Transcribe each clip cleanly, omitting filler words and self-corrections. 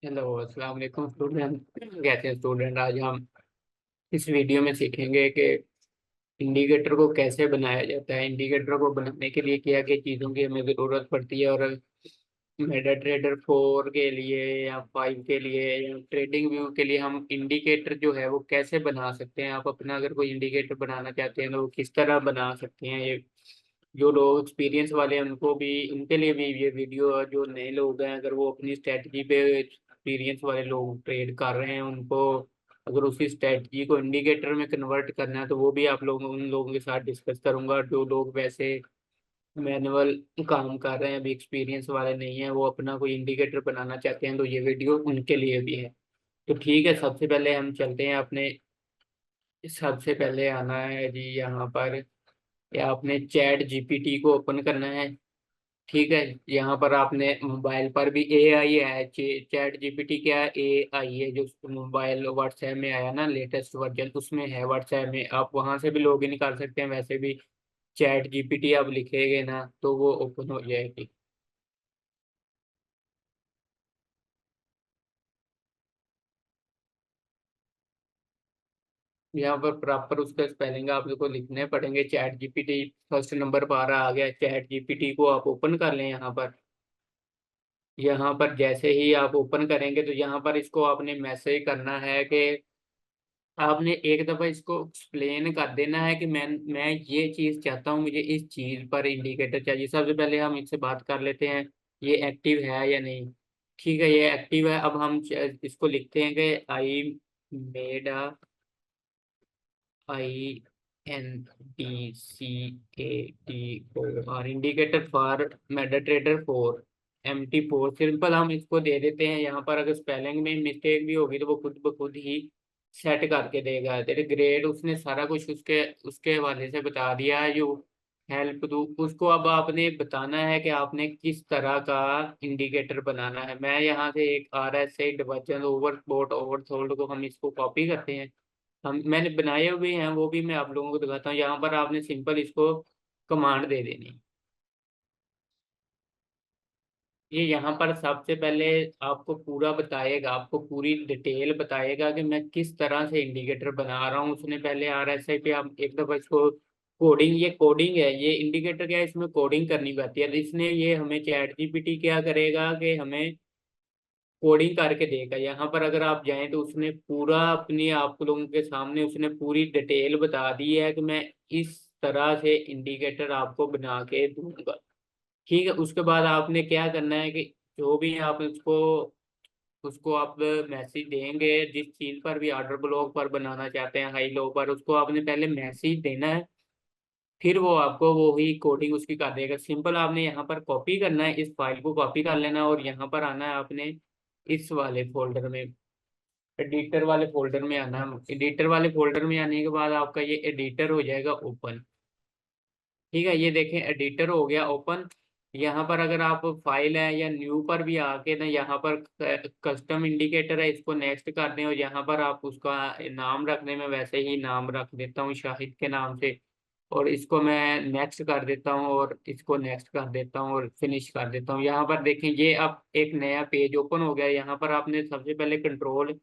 Hello, अस्सलाम वालेकुम student. कैसे हैं स्टूडेंट? आज हम इस वीडियो में सीखेंगे कि इंडिकेटर को कैसे बनाया जाता है। इंडिकेटर को बनाने के लिए क्या क्या चीज़ों की हमें ज़रूरत पड़ती है, और मेटा ट्रेडर 4 के लिए या 5 के लिए या ट्रेडिंग व्यू के लिए हम इंडिकेटर जो है वो कैसे बना सकते हैं। आप अपना अगर कोई इंडिकेटर बनाना चाहते हैं तो वो किस तरह बना सकते हैं। ये जो लोग एक्सपीरियंस वाले हैं उनको भी, उनके लिए भी ये वीडियो, जो नए लोग हैं अगर वो अपनी स्ट्रेटजी पे, एक्सपीरियंस वाले लोग ट्रेड कर रहे हैं उनको अगर उसी स्ट्रेटजी को इंडिकेटर में कन्वर्ट करना है तो वो भी आप लोगों उन लोगों के साथ डिस्कस करूंगा। जो लोग वैसे मैनुअल काम कर रहे हैं, अभी एक्सपीरियंस वाले नहीं है, वो अपना कोई इंडिकेटर बनाना चाहते हैं तो ये वीडियो उनके लिए भी है। तो ठीक है, सबसे पहले हम चलते हैं अपने। सबसे पहले आना है जी यहाँ पर, या आपने चैट जीपीटी को ओपन करना है। ठीक है, यहाँ पर आपने मोबाइल पर भी एआई है। चैट जीपीटी क्या है? एआई है, जो मोबाइल व्हाट्सएप में आया ना लेटेस्ट वर्जन, उसमें है। व्हाट्सएप में आप वहां से भी लॉग इन कर सकते हैं। वैसे भी चैट जीपीटी आप लिखेंगे ना तो वो ओपन हो जाएगी। यहाँ पर प्रॉपर उसका स्पेलिंग आपको लिखने पड़ेंगे। चैट जीपीटी फर्स्ट नंबर पर आ गया। चैट जीपीटी को आप ओपन कर लें यहाँ पर। यहाँ पर जैसे ही आप ओपन करेंगे तो यहाँ पर इसको आपने मैसेज करना है कि आपने एक दफा इसको एक्सप्लेन कर देना है कि मैं ये चीज चाहता हूँ, मुझे इस चीज पर इंडिकेटर चाहिए। सबसे पहले हम इससे बात कर लेते हैं ये एक्टिव है या नहीं। ठीक है, ये एक्टिव है। अब हम इसको लिखते हैं कि I made INDCATOR indicator for MetaTrader 4 MT4। Simple हम इसको दे देते हैं। यहाँ पर अगर स्पेलिंग में मिस्टेक भी होगी तो वो खुद ब खुद ही सेट करके देगा। तेरे ग्रेड उसने सारा कुछ उसके उसके हवाले से बता दिया है। जो हेल्प टू उसको अब आपने बताना है कि आपने किस तरह का इंडिकेटर बनाना है। मैं यहाँ से एक RSI डिवर्जन ओवरबॉट ओवरसोल्ड को हम इसको कॉपी करते हैं। हम मैंने बनाए हुए हैं, वो भी मैं आप लोगों को दिखाता हूँ। यहाँ पर आपने सिंपल इसको कमांड दे देनी। ये यहाँ पर सबसे पहले आपको पूरा बताएगा, आपको पूरी डिटेल बताएगा कि मैं किस तरह से इंडिकेटर बना रहा हूँ। उसने पहले RSI पे आप एक दफा इसको कोडिंग, ये कोडिंग है, ये इंडिकेटर क्या है, इसमें कोडिंग करनी पड़ती है। तो इसने ये हमें चैट जीपीटी क्या करेगा कि हमें कोडिंग करके देगा। यहाँ पर अगर आप जाएं तो उसने पूरा अपनी आप लोगों के सामने उसने पूरी डिटेल बता दी है कि मैं इस तरह से इंडिकेटर आपको बना के दूंगा। ठीक है, उसके बाद आपने क्या करना है कि जो भी आप उसको उसको आप मैसेज देंगे, जिस चीज पर भी ऑर्डर ब्लॉक पर बनाना चाहते हैं, हाई लो पर, उसको आपने पहले मैसेज देना है। फिर वो आपको वो ही कोडिंग उसकी कर देगा। सिंपल आपने यहाँ पर कॉपी करना है, इस फाइल को कॉपी कर लेना है और यहाँ पर आना है आपने इस वाले फोल्डर में, एडिटर वाले फोल्डर में आना है। एडिटर वाले फोल्डर में आने के बाद आपका ये एडिटर हो जाएगा ओपन। ठीक है, ये देखें एडिटर हो गया ओपन। यहाँ पर अगर आप फाइल है या न्यू पर भी आके ना, यहाँ पर कस्टम इंडिकेटर है, इसको नेक्स्ट कर दें। और यहाँ पर आप उसका नाम रखने में वैसे ही नाम रख देता हूँ शाहिद के नाम से, और इसको मैं नेक्स्ट कर देता हूँ और इसको नेक्स्ट कर देता हूँ और फिनिश कर देता हूँ। यहाँ पर देखें ये अब एक नया पेज ओपन हो गया। यहाँ पर आपने सबसे पहले कंट्रोल,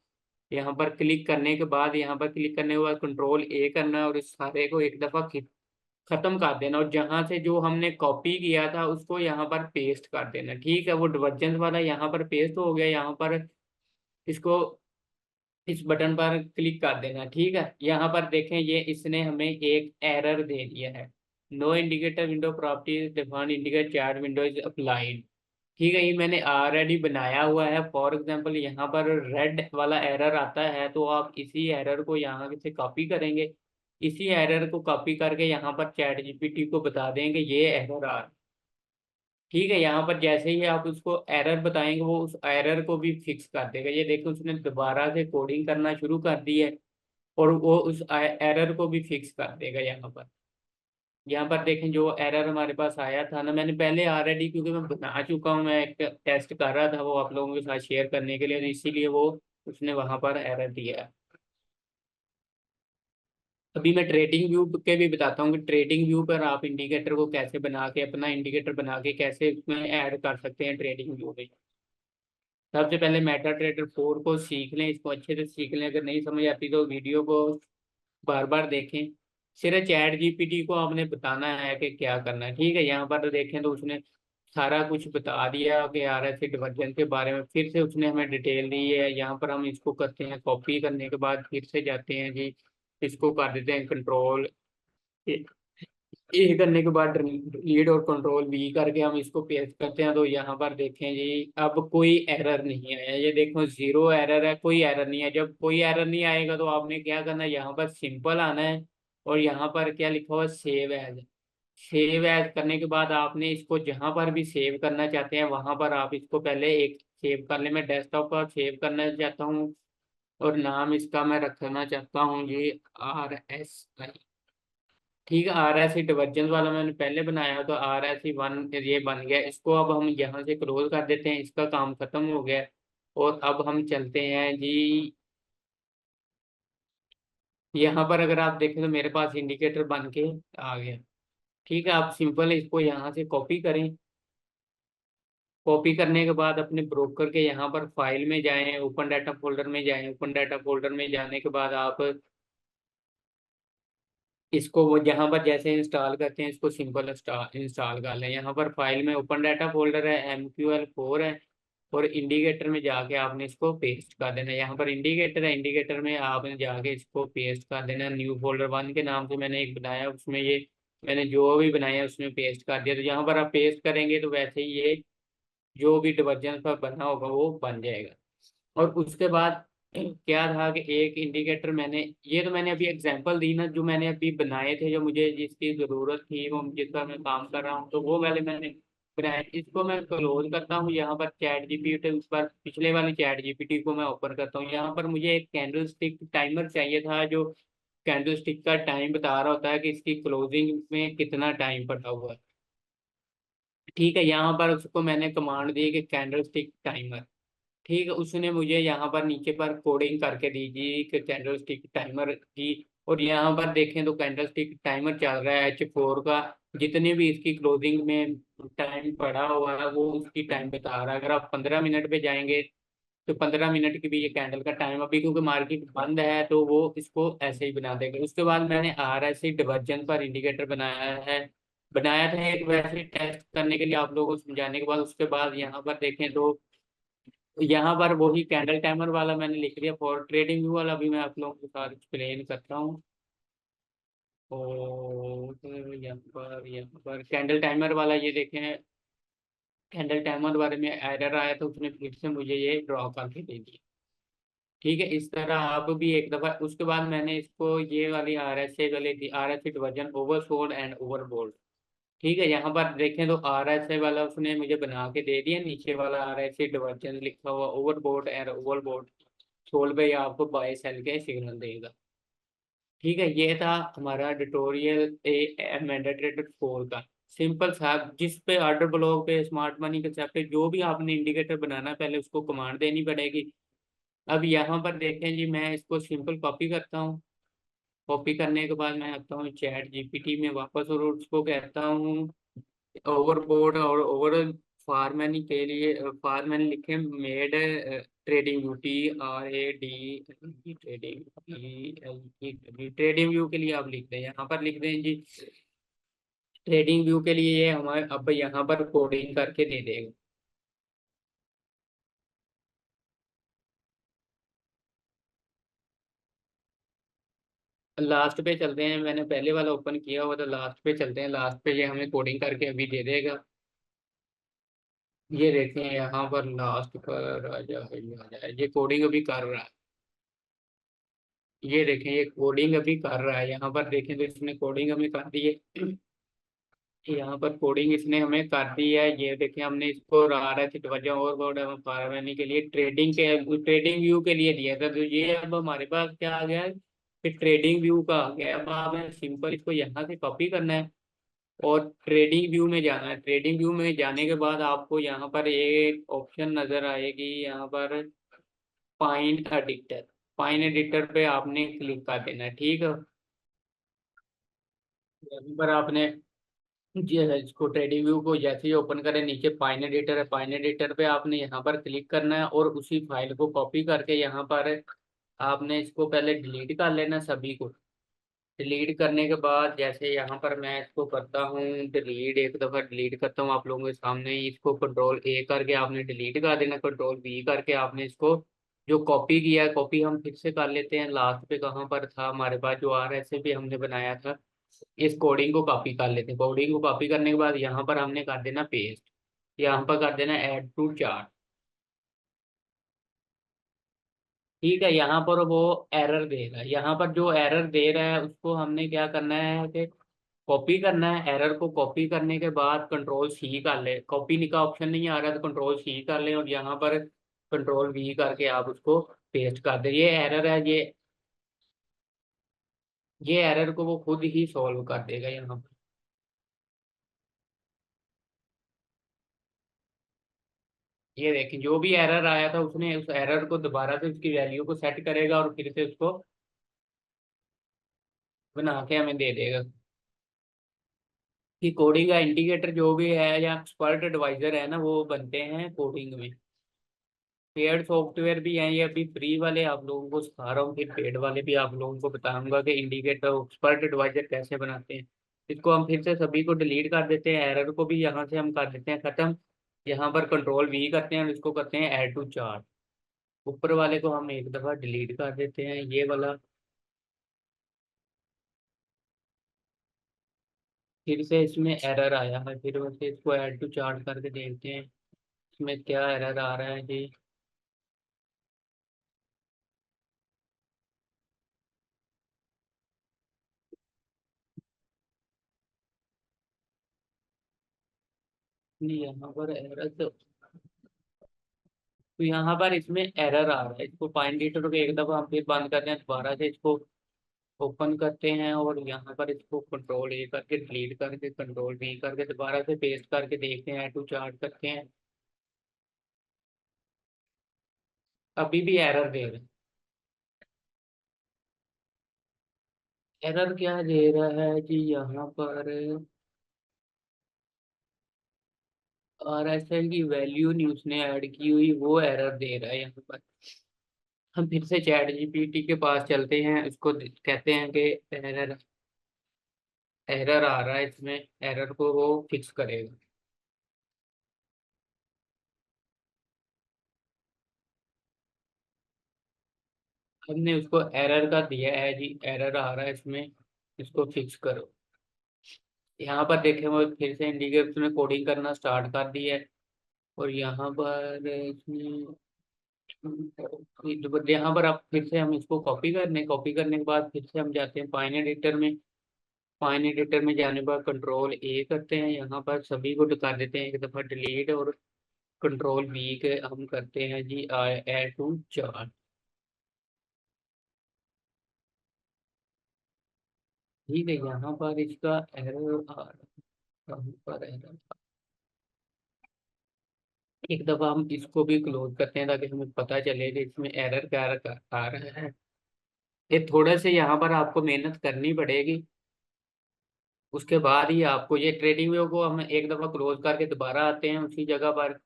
यहाँ पर क्लिक करने के बाद, यहाँ पर क्लिक करने के बाद कंट्रोल A करना है और इस सारे को एक दफा खत्म कर देना। और जहां से जो हमने कॉपी किया था उसको यहाँ पर पेस्ट कर देना। ठीक है, वो डिवर्जेंस वाला यहाँ पर पेस्ट हो गया। यहाँ पर इसको इस बटन पर क्लिक कर देना। ठीक है, यहाँ पर देखें ये इसने हमें एक एरर दे दिया है। No indicator window properties defined indicator chart window is applied. ठीक है, ये मैंने ऑलरेडी बनाया हुआ है। फॉर एग्जांपल यहाँ पर रेड वाला एरर आता है तो आप इसी एरर को यहाँ से कॉपी करेंगे। इसी एरर को कॉपी करके यहाँ पर चैट जीपीटी को बता देंगे ये एरर आ। ठीक है, यहाँ पर जैसे ही आप उसको एरर बताएंगे वो उस एरर को भी फिक्स कर देगा। ये देखो उसने दोबारा से कोडिंग करना शुरू कर दी है और वो उस एरर को भी फिक्स कर देगा। यहाँ पर देखें जो एरर हमारे पास आया था ना, मैंने पहले ऑलरेडी, क्योंकि मैं बना चुका हूँ, मैं एक टेस्ट कर रहा था वो आप लोगों के साथ शेयर करने के लिए, तो इसीलिए वो उसने वहां पर एरर दिया है। अभी मैं ट्रेडिंग व्यू के भी बताता हूँ कि ट्रेडिंग व्यू पर आप इंडिकेटर को कैसे बना के, अपना इंडिकेटर बना के कैसे उसमें ऐड कर सकते हैं ट्रेडिंग व्यू में। सबसे पहले मेटा ट्रेडर 4 को सीख लें, इसको अच्छे से सीख लें। अगर नहीं समझ आती तो वीडियो को बार बार देखें। सिर्फ चैट जीपीटी को आपने बताना है कि क्या करना है, ठीक है। यहाँ पर देखें तो उसने सारा कुछ बता दिया कि RSA डिवर्जन के बारे में, फिर से उसने हमें डिटेल दी है। यहाँ पर हम इसको करते हैं कॉपी, करने के बाद फिर से जाते हैं जी, इसको कर देते हैं कंट्रोल ए करने के बाद लीड और कंट्रोल V करके हम इसको पेस्ट करते हैं। तो यहाँ पर देखें जी, अब कोई एरर नहीं आया। ये देखो 0 एरर है, कोई एरर नहीं है। जब कोई एरर नहीं आएगा तो आपने क्या करना है, यहाँ पर सिंपल आना है और यहाँ पर क्या लिखा हुआ है, सेव एज। सेव एज करने के बाद आपने इसको जहां पर भी सेव करना चाहते हैं वहां पर आप इसको पहले एक सेव कर ले। मैं डेस्कटॉप पर सेव करना चाहता हूँ और नाम इसका मैं रखना चाहता हूँ जी RSI। ठीक है, RSI डिवर्जन वाला मैंने पहले बनाया तो RSI 1 ये बन गया। इसको अब हम यहाँ से क्लोज कर देते हैं, इसका काम खत्म हो गया। और अब हम चलते हैं जी, यहाँ पर अगर आप देखें तो मेरे पास इंडिकेटर बन के आ गया। ठीक है, आप सिंपल इसको यहाँ से कॉपी करें। कॉपी करने के बाद अपने ब्रोकर के यहाँ पर फाइल में जाएं, ओपन डाटा फोल्डर में जाएं। ओपन डाटा फोल्डर में जाने के बाद आप इसको वो जहाँ पर जैसे इंस्टॉल करते हैं इसको सिंपल इंस्टॉल कर लें। यहाँ पर फाइल में ओपन डाटा फोल्डर है, MQL4 है और इंडिकेटर में जाके आपने इसको पेस्ट कर देना है। यहाँ पर इंडिकेटर है, इंडिकेटर में आपने जाके इसको पेस्ट कर देना। न्यू फोल्डर 1 के नाम से मैंने एक बनाया, उसमें ये मैंने जो भी बनाया उसमें पेस्ट कर दिया। तो यहाँ पर आप पेस्ट करेंगे तो वैसे ही ये जो भी डिवर्जन पर बना होगा वो बन जाएगा। और उसके बाद क्या था कि एक इंडिकेटर मैंने, ये तो मैंने अभी एग्जांपल दी ना, जो मैंने अभी बनाए थे, जो मुझे जिसकी जरूरत थी, वो जिस पर मैं काम कर रहा हूँ, तो वो वाले मैंने बनाए। इसको मैं क्लोज करता हूँ। यहाँ पर चैट जीपीटी, उस पर पिछले वाली चैट जीपीटी को मैं ओपन करता हूँ। यहाँ पर मुझे एक कैंडल स्टिक टाइमर चाहिए था, जो कैंडल स्टिक का टाइम बता रहा होता है कि इसकी क्लोजिंग में कितना टाइम पड़ा हुआ है। ठीक है, यहाँ पर उसको मैंने कमांड दी कि कैंडल स्टिक टाइमर। ठीक है, उसने मुझे यहाँ पर नीचे पर कोडिंग करके दी जी कि कैंडल स्टिक टाइमर की। और यहाँ पर देखें तो कैंडल स्टिक टाइमर चल रहा है H4 का। जितने भी इसकी क्लोजिंग में टाइम पड़ा हुआ है वो उसकी टाइम बता रहा है। अगर आप 15 मिनट पे जाएंगे तो 15 मिनट की भी ये कैंडल का टाइम, अभी क्योंकि मार्केट बंद है तो वो इसको ऐसे ही बना देगा। उसके बाद मैंने RSI डिवर्जन पर इंडिकेटर बनाया था एक, वैसे टेस्ट करने के लिए आप लोगों को समझाने के बाद। उसके बाद यहाँ पर देखें तो यहाँ पर वही कैंडल टाइमर वाला मैंने लिख दिया। फॉर ट्रेडिंग व्यू वाला भी मैं आप लोगों के साथ एक्सप्लेन करता हूँ। और यहाँ पर कैंडल टाइमर वाला ये देखें, कैंडल टाइमर बारे में एरर आया तो उसने फिर से मुझे ये ड्रॉ करके दे दिया। ठीक है, इस तरह आप भी एक दफ़ा। उसके बाद मैंने इसको ये वाली RSA वाली थी, RSA डिवर्जन ओवरसोल्ड एंड ओवरबोल्ड। ठीक है, यहाँ पर देखें तो RSA वाला उसने मुझे बना के दे दिया, नीचे वाला RSA डिवर्जन लिखा हुआ ओवरबोल्ड एंड ओवरबोल्ड सोल्ड पे आपको बाय सेल के सिग्नल देगा। ठीक है, ये था हमारा ट्यूटोरियल ए मैंडेटरी 4 का। सिंपल सा, जिस पे ऑर्डर ब्लॉक पे स्मार्ट मनी के हिसाब पे जो भी आपने इंडिकेटर बनाना पहले उसको कमांड देनी पड़ेगी। अब यहाँ पर देखें जी, मैं इसको सिंपल कॉपी करता हूँ। कॉपी करने के बाद मैं आता हूँ चैट जीपीटी में वापस और उसको कहता हूँ ओवरबोर्ड और ओवरऑल फार्मनी के लिए। फार्मनी लिखे made trading view TRAD trading trading view के लिए आप लिख दें, यहाँ पर लिख दें जी ट्रेडिंग व्यू के लिए। ये हमारे अब यहाँ पर कोडिंग करके दे देगा। लास्ट पे चलते हैं, मैंने पहले वाला ओपन किया हुआ तो लास्ट पे चलते हैं। लास्ट पे ये हमें कोडिंग करके अभी दे देगा। ये देखें यहाँ पर लास्ट पर आ जाए, ये कोडिंग अभी कर रहा है। ये देखें ये कोडिंग अभी कर रहा है। यहाँ पर देखें तो इसने कोडिंग हमें कर दी है। यहाँ पर कोडिंग इसने हमें कर दी है। ये देखें हमने इसको RSI वजह और बोर्ड फार्मनी के लिए ट्रेडिंग व्यू के लिए दिया था। तो ये अब हमारे पास क्या आ गया है कि ट्रेडिंग व्यू का आ गया। अब हमें सिंपल इसको यहाँ से कॉपी करना है और ट्रेडिंग व्यू में जाना है। ट्रेडिंग व्यू में जाने के बाद आपको यहाँ पर एक ऑप्शन नजर आएगी, यहाँ पर फाइंड एडिटर। फाइंड एडिटर पे आपने क्लिक कर देना है। ठीक है, यहाँ पर आपने जी है, इसको ट्रेडिंग व्यू को जैसे ही ओपन करें, नीचे फाइन एडिटर है, फाइन एडिटर पे आपने यहाँ पर क्लिक करना है और उसी फाइल को कॉपी करके यहाँ पर आपने इसको पहले डिलीट कर लेना सभी को। डिलीट करने के बाद जैसे यहाँ पर मैं इसको करता हूँ डिलीट, एक दफ़ा डिलीट करता हूँ आप लोगों के सामने ही, इसको कंट्रोल A करके आपने डिलीट कर देना, कंट्रोल V करके आपने इसको जो कॉपी किया है, कॉपी हम फिर से कर लेते हैं। लास्ट पे कहाँ पर था हमारे पास, जो RSA भी हमने बनाया था, इस कोडिंग को कॉपी कर लेते हैं। कोडिंग को कॉपी करने के बाद यहाँ पर हमने कर देना पेस्ट, यहाँ पर कर देना ऐड टू चार्ट। ठीक है, यहाँ पर वो एरर देगा, यहाँ पर जो एरर दे रहा है उसको हमने क्या करना है कि कॉपी करना है। एरर को कॉपी करने के बाद कंट्रोल C कर ले, कॉपी का ऑप्शन नहीं आ रहा तो कंट्रोल C कर ले और यहाँ पर कंट्रोल V करके आप उसको पेस्ट कर दे। ये एरर है, ये एरर को वो खुद ही सॉल्व कर देगा यहाँ पर। ये देखें, जो भी एरर आया था उसने उस एरर को दोबारा से उसकी वैल्यू को सेट करेगा और फिर से उसको बना के हमें दे देगा। कि कोडिंग का इंडिकेटर जो भी है या एक्सपर्ट एडवाइजर है ना, वो बनते हैं कोडिंग में। पेड सॉफ्टवेयर भी हैं, ये अभी फ्री वाले आप लोगों को सिखा रहा हूँ, फिर पेड वाले भी आप लोगों को बताऊंगा कि इंडिकेटर एक्सपर्ट एडवाइजर कैसे बनाते हैं। इसको हम फिर से सभी को डिलीट कर देते हैं, एरर को भी यहाँ से हम कर देते हैं खत्म। यहाँ पर कंट्रोल V करते हैं और इसको करते हैं ऐड टू चार्ट। ऊपर वाले को हम एक दफ़ा डिलीट कर देते हैं, ये वाला। फिर से इसमें एरर आया है, फिर वैसे इसको ऐड टू चार्ट करके देखते हैं इसमें क्या एरर आ रहा है जी। नहीं, यहाँ पर एरर तो यहाँ पर इसमें एरर आ रहा है। इसको फाइंड रीडर को एक दफ़ा हम फिर बंद करते हैं, दोबारा से इसको ओपन करते हैं और यहाँ पर इसको कंट्रोल A करके डिलीट करके कंट्रोल V करके दोबारा से पेस्ट करके देखते हैं, ऐड टू चार्ट करते हैं। अभी भी एरर दे रहे हैं। एरर क्या दे रहा है जी यहाँ पर, RSA की वैल्यू नहीं उसने ऐड की हुई, वो एरर दे रहा है यहाँ पर। हम फिर से ChatGPT के पास चलते हैं, उसको कहते हैं कि एरर एरर आ रहा है इसमें, एरर को वो फिक्स करेगा। हमने उसको एरर का दिया है जी, एरर आ रहा है इसमें, इसको फिक्स करो। यहाँ पर देखें, वो फिर से इंडिकेटर में कोडिंग करना स्टार्ट कर दिया है। और यहाँ पर इसमें यहाँ पर अब फिर से हम इसको कॉपी करने के बाद फिर से हम जाते हैं फाइन एडिटर में। फाइन एडिटर में जाने के बाद कंट्रोल A करते हैं, यहाँ पर सभी को कर देते हैं एक दफ़ा डिलीट और कंट्रोल V के हम करते हैं जी ऐड टू चार्ट। ठीक है, यहाँ पर इसका एरर आ रहा है, कहाँ पर एरर। एक दफ़ा हम इसको भी क्लोज करते हैं ताकि हमें पता चले कि इसमें एरर क्या आ रहा है। ये थोड़ा से यहाँ पर आपको मेहनत करनी पड़ेगी, उसके बाद ही आपको ये ट्रेडिंग व्यू को हम एक दफ़ा क्लोज करके दोबारा आते हैं उसी जगह पर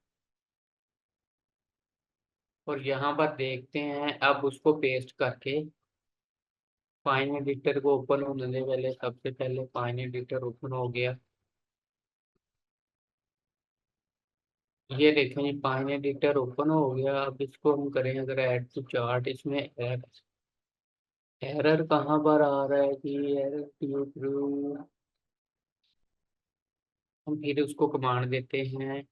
और यहाँ पर देखते हैं अब उसको पेस्ट करके। फाइन एडिटर को ओपन होने दे, पहले सबसे पहले फाइन एडिटर ओपन हो गया। ये देखें जी, फाइन एडिटर ओपन हो गया। अब इसको हम करें अगर ऐड टू चार्ट, इसमें एरर कहाँ पर आ रहा है कि एरर थ्रू, हम फिर उसको कमांड देते हैं,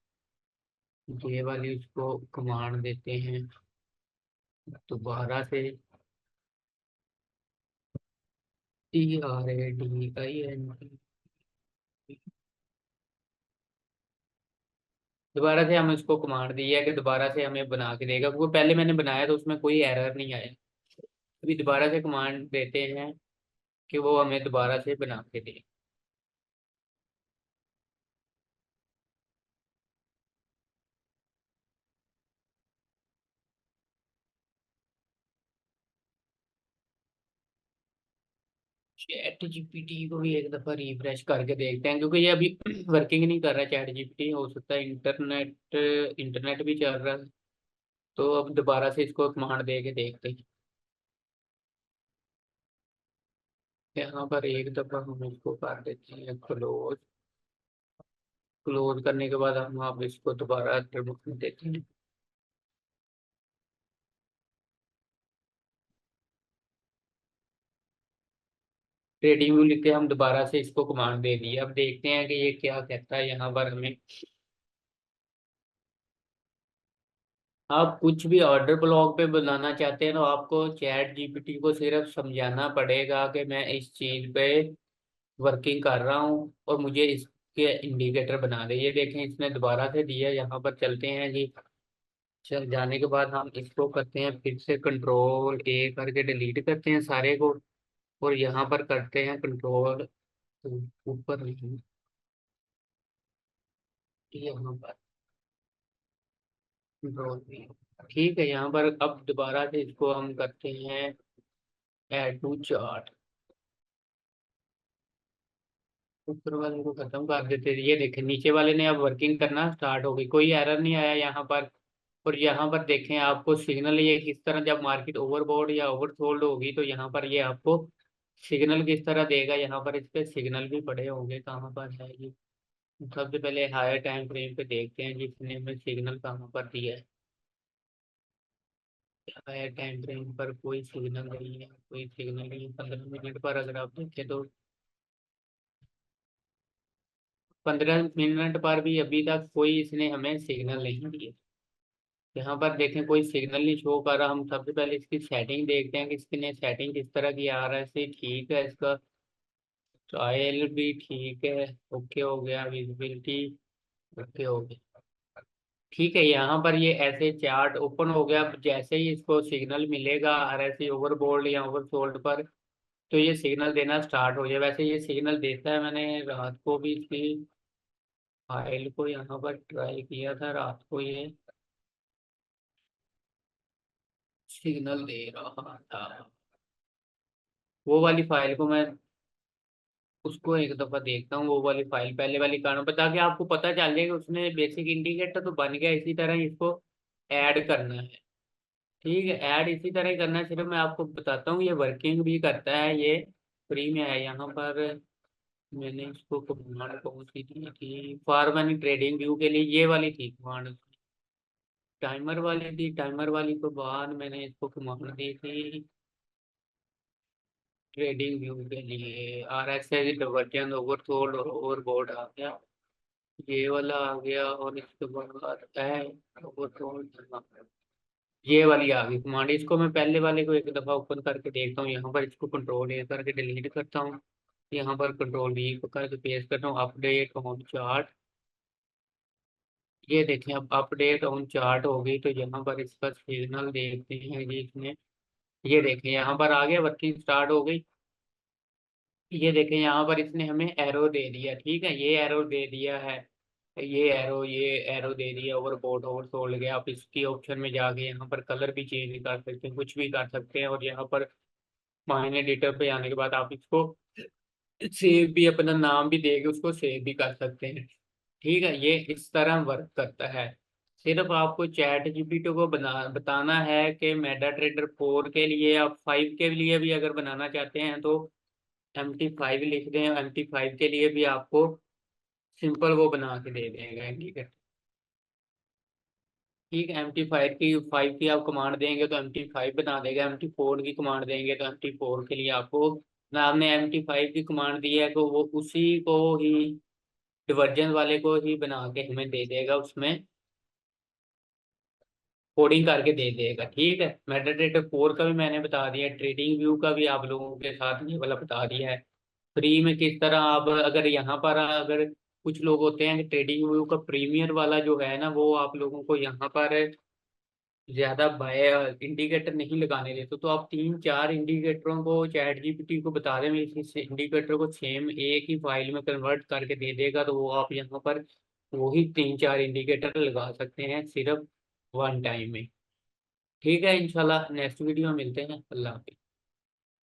ये वाली उसको कमांड देते हैं दोबारा से, TRADING। दोबारा से हम इसको कमांड दी है कि दोबारा से हमें बना के देगा, क्योंकि पहले मैंने बनाया तो उसमें कोई एरर नहीं आया। अभी दोबारा से कमांड देते हैं कि वो हमें दोबारा से बना के दे। चैट जीपीटी को भी एक दफा रिफ्रेश करके देखते हैं, क्योंकि ये अभी वर्किंग नहीं कर रहा चैट जीपीटी। हो सकता है इंटरनेट इंटरनेट भी चल रहा है। तो अब दोबारा से इसको कमांड दे के देखते हैं। यहाँ पर एक दफा हम इसको कर देते हैं क्लोज। क्लोज करने के बाद हम आप इसको दोबारा रिमूव कर देते हैं। ट्रेडिंग व्यू लिख के हम दोबारा से इसको कमांड दे दिए। अब देखते हैं कि ये क्या कहता है यहाँ पर हमें। आप कुछ भी ऑर्डर ब्लॉक पे बनाना चाहते हैं तो आपको चैट जीपीटी को सिर्फ समझाना पड़ेगा कि मैं इस चीज पे वर्किंग कर रहा हूँ और मुझे इसके इंडिकेटर बना दे। ये देखें इसने दोबारा से दिया। यहाँ पर चलते हैं जी। चल जाने के बाद हम इसको करते हैं फिर से कंट्रोल ए करके डिलीट करते हैं सारे को। और यहाँ पर करते हैं कंट्रोल ऊपर नहीं, यहाँ पर कंट्रोल भी। ठीक है, यहाँ पर अब दोबारा से इसको हम करते हैं ऐड टू चार्ट। ऊपर वाले को खत्म कर देते हैं। ये देखें नीचे वाले ने अब वर्किंग करना स्टार्ट हो गई, कोई एरर नहीं आया यहाँ पर। और यहाँ पर देखें आपको सिग्नल ये किस तरह, जब मार्केट ओवरबॉट या ओवरसोल्ड होगी तो यहाँ पर ये आपको सिग्नल किस तरह देगा। यहाँ पर इस पे सिग्नल भी पड़े होंगे, कहाँ पर है ये। सबसे पहले हायर टाइम फ्रेम पे देखते हैं जिसने हमें सिग्नल कहाँ पर दिया है। हायर टाइम फ्रेम पर कोई सिग्नल नहीं है, कोई सिग्नल नहीं है। 15 मिनट पर अगर आप देखें तो 15 मिनट पर भी अभी तक कोई इसने हमें सिग्नल नहीं दिया। यहाँ पर देखें कोई सिग्नल नहीं शो कर रहा। हम सबसे पहले इसकी सेटिंग देखते हैं कि इसने सेटिंग किस तरह की आ रहा है। से ठीक है, इसका ट्रायल भी ठीक है, ओके हो गया। विजिबिलिटी ओके हो गया। ठीक है, यहाँ पर ये ऐसे चार्ट ओपन हो गया। अब जैसे ही इसको सिग्नल मिलेगा और ऐसे ओवरबोल्ड या ओवरसोल्ड पर, तो ये सिग्नल देना स्टार्ट हो जाए। वैसे ये सिग्नल देता है। मैंने रात को भी इसकी फाइल को यहाँ पर ट्राई किया था, रात को ये सिग्नल दे रहा था। वो वाली फाइल को मैं उसको एक दफा देखता हूँ। वो वाली फाइल पहले वाली कारण पर, ताकि आपको पता चल जाए कि उसने बेसिक इंडिकेटर तो बन गया। इसी तरह इसको ऐड करना है। ठीक है, ऐड इसी तरह ही करना है। सिर्फ मैं आपको बताता हूँ ये वर्किंग भी करता है। ये फ्री में है। यहाँ पर मैंने इसको कमांड कौन सी दी थी, फॉर मनी ट्रेडिंग व्यू के लिए ये वाली थी कमांड। टाइमर वाली थी, टाइमर वाली को बाद मैंने इसको कमांड दी थी ट्रेडिंग व्यू के लिए। R S S version oversold और ओवरबोर्ड आ गया, ये वाला आ गया। और इसके बाद है ओवरसोल्ड, ये वाली आ गई कमांड। इसको मैं पहले वाले को एक दफा ओपन करके देखता हूँ। यहाँ पर इसको कंट्रोल ए करके डिलीट करता हूँ। यहाँ पर कंट्रोल वी को करके पेस्ट करता हूँ। अपडेट ऑन चार्ट, ये देखें अब अपडेट ऑन चार्ट हो गई। तो यहाँ पर इसका सिग्नल देखते हैं जी इसने। ये देखें यहाँ पर आ गया, वर्किंग स्टार्ट हो गई। ये देखें यहाँ पर इसने हमें एरो दे दिया। ठीक है, ये एरो दे दिया है। ये एरो दे दिया। ओवरबोट ओवरसोल्ड गया। आप इसकी ऑप्शन में जाके यहाँ पर कलर भी चेंज कर सकते हैं, कुछ भी कर सकते हैं। और यहाँ पर माइनर एडिटर पे आने के बाद आप इसको सेव भी, अपना नाम भी देके उसको सेव भी कर सकते हैं। ठीक है, ये इस तरह वर्क करता है। सिर्फ आपको चैट जीपीटी को बताना है कि मेटा ट्रेडर 4 के लिए, आप 5 के लिए भी अगर बनाना चाहते हैं तो MT5 लिख दें। MT5 के लिए भी आपको सिंपल वो बना के दे देगा। ठीक है, ठीक है। MT5 की आप कमांड देंगे तो MT5 बना देगा। MT4 की कमांड देंगे तो MT4 के लिए आपको, ना आपने MT5 की कमांड दी है तो वो उसी को ही, डिवर्जन वाले को ही बना के हमें दे देगा। उसमें कोडिंग करके दे देगा। ठीक है, मेटाडेटा 4 का भी मैंने बता दिया। ट्रेडिंग व्यू का भी आप लोगों के साथ ये वाला बता दिया है। फ्री में किस तरह आप, अगर यहाँ पर अगर कुछ लोग होते हैं कि ट्रेडिंग व्यू का प्रीमियर वाला जो है ना, वो आप लोगों को यहाँ पर ज्यादा बाय इंडिकेटर नहीं लगाने देते। तो आप 3-4 इंडिकेटरों को चैट जीपीटी को बता दें इस इंडिकेटर को सेम एक ही फाइल में कन्वर्ट करके दे देगा। तो वो आप यहाँ पर वही 3-4 इंडिकेटर लगा सकते हैं सिर्फ वन टाइम में। ठीक है, इंशाल्लाह नेक्स्ट वीडियो में मिलते हैं। अल्लाह हाफिज़।